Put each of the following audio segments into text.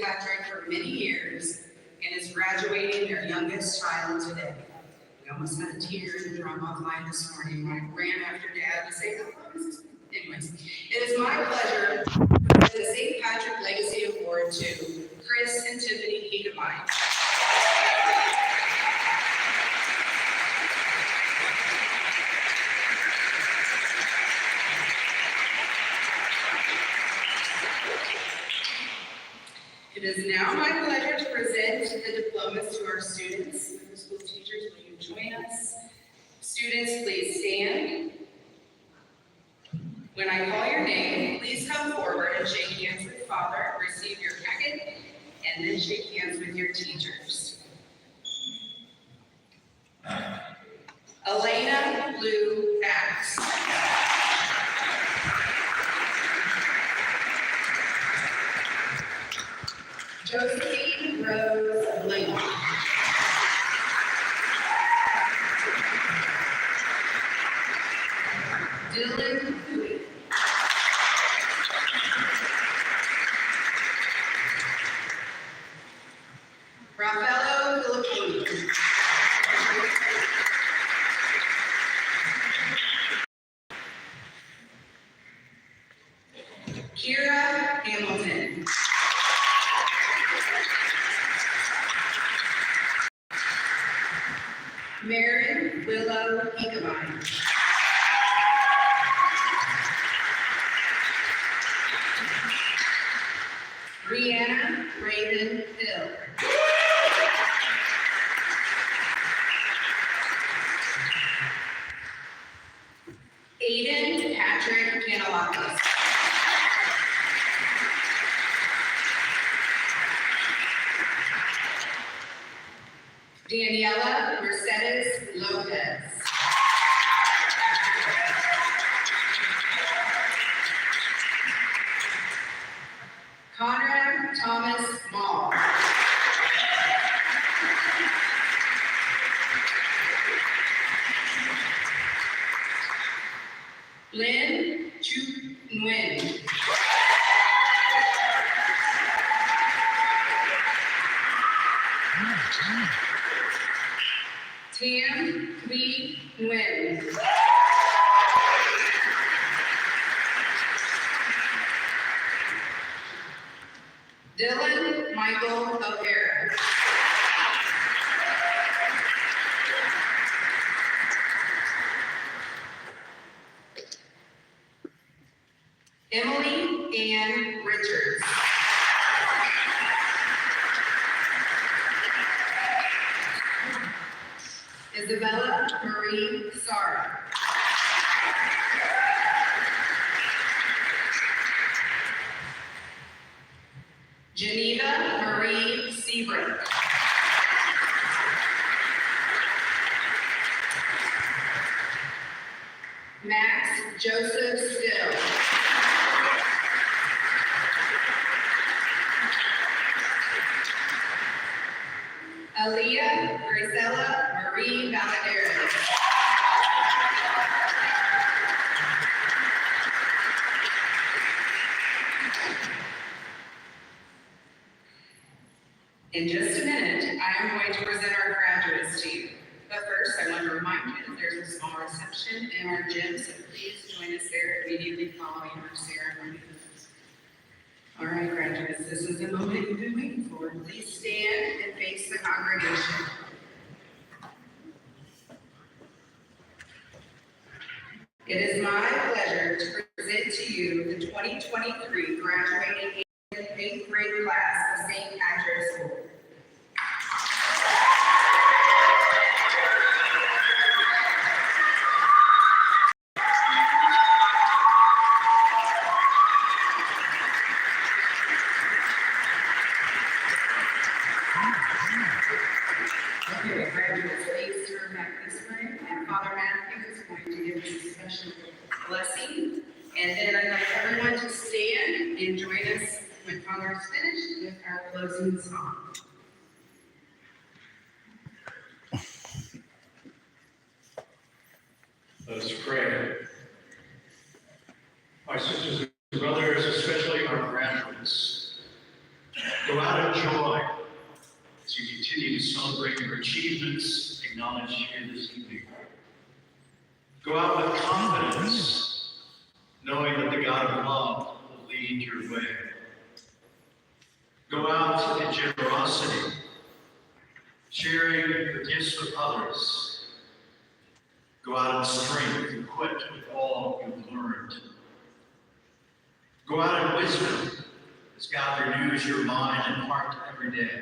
Patrick for many years and is graduating their youngest child today. We almost had a tear in the drop-off line this morning. I ran after Dad to say, anyways, it is my pleasure to present the St. Patrick Legacy Award to Chris and Tiffany Hiekemeier. It is now my pleasure to present the diplomas to our students. Middle school teachers, will you join us? Students, please stand. When I call your name, please come forward and shake hands with Father, receive your packet, and then shake hands with your teachers. Elena Lou Bax. Josephine Rose Blank. Dylan Hui. Rafaelo Filiponi. Kira Hamilton. Marin Willow Hiekemeier. Brianna Raven Hill. Aiden Patrick Canelakis. Daniela Mercedes Lopez. Conrad Thomas Mall. Lynn Chu Nguyen. Tam Lee Nguyen. Dylan Michael O'Hara. Emily Ann Richards. Isabella Marie Sara. Geneva Marie Seabrook. Max Joseph Still. Aaliyah Grisella Marie Valadares. In just a minute, I am going to present our graduates to you. But first, I want to remind you that there's a small reception in our gym, so please join us there immediately following our ceremony. All right, graduates, this is the moment you've been waiting for. Please stand and face the congregation. It is my pleasure to present to you the 2023 graduating 8th grade class of St. Patrick's School. Okay, graduates, please turn back this way, and Father Matthew is going to give us a special blessing, and then I'd like everyone to stand and join us when Father is finished with our closing song. Let us pray. My sisters and brothers, especially our graduates, go out out in joy as you continue to celebrate your achievements acknowledged here this evening. Go out with confidence, knowing that the God of love will lead your way. Go out in generosity, sharing the gifts with others. Go out in strength, equipped with all you've learned. Go out in wisdom as God renews your mind and heart every day.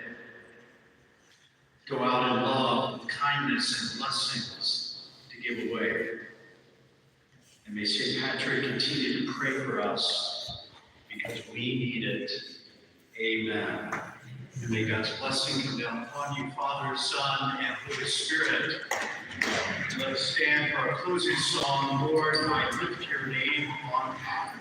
Go out in love with kindness and blessings to give away. And may St. Patrick continue to pray for us because we need it. Amen. And may God's blessing come down upon you, Father, Son, and Holy Spirit. And let us stand for our closing song, Lord, I lift your name on high.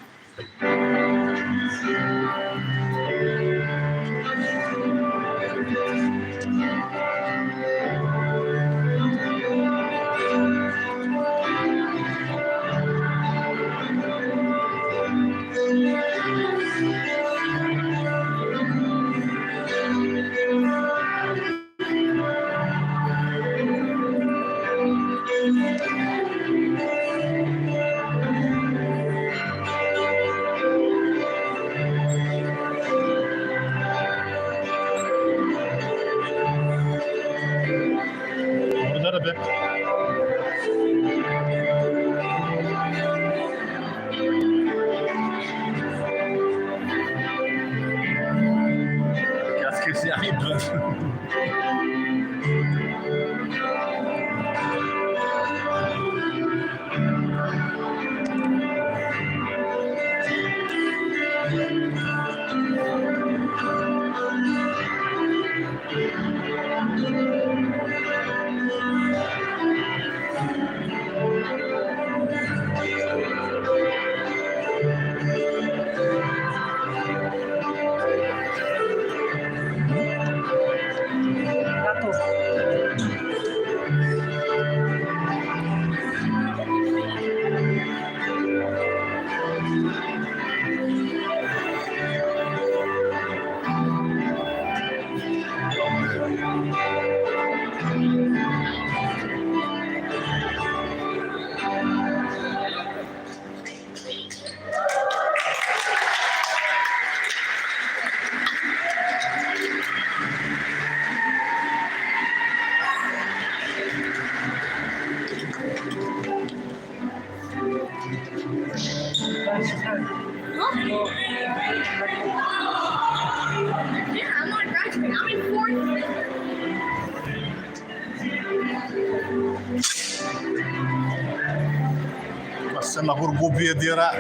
Passando por Gubiedira.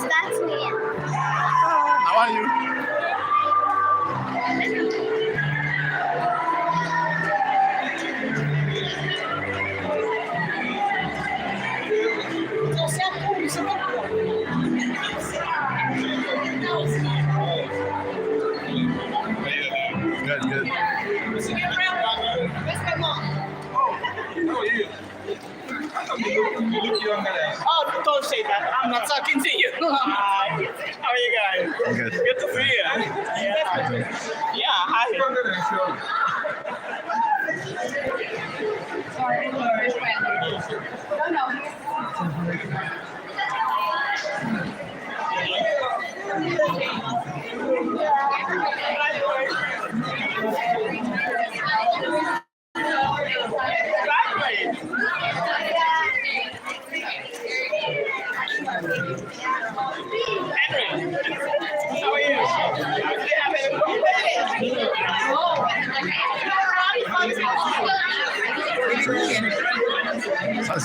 That's me. How are you? Good, good. Where's my mom? How are you? You look younger than. Oh, don't say that. I'm not talking to you. Hi. How are you guys? I'm good. Good to see you. Yeah, hi. Younger than Sean.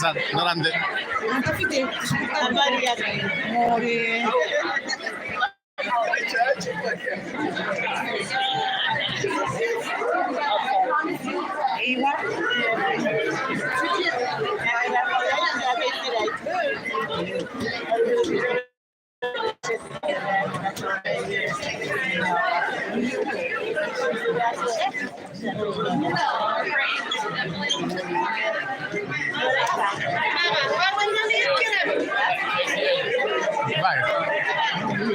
San Narande. Vai. So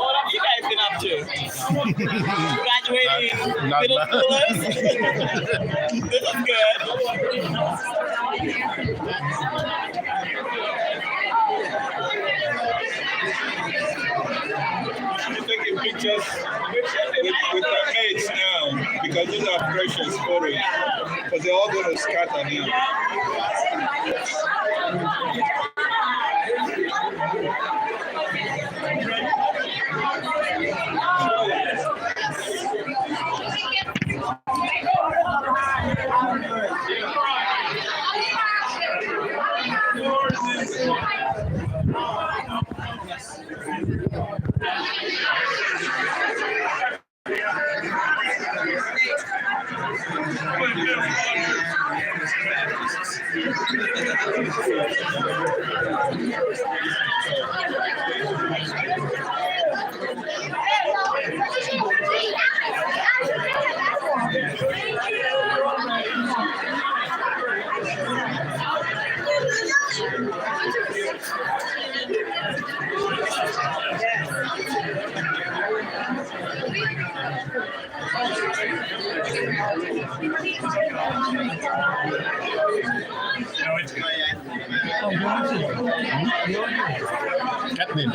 what have you guys been up to? Graduating Not middle bad. schoolers? This is good. I'm taking pictures with our mates now because these are precious photos. Because they're all going to scatter now. Kathleen.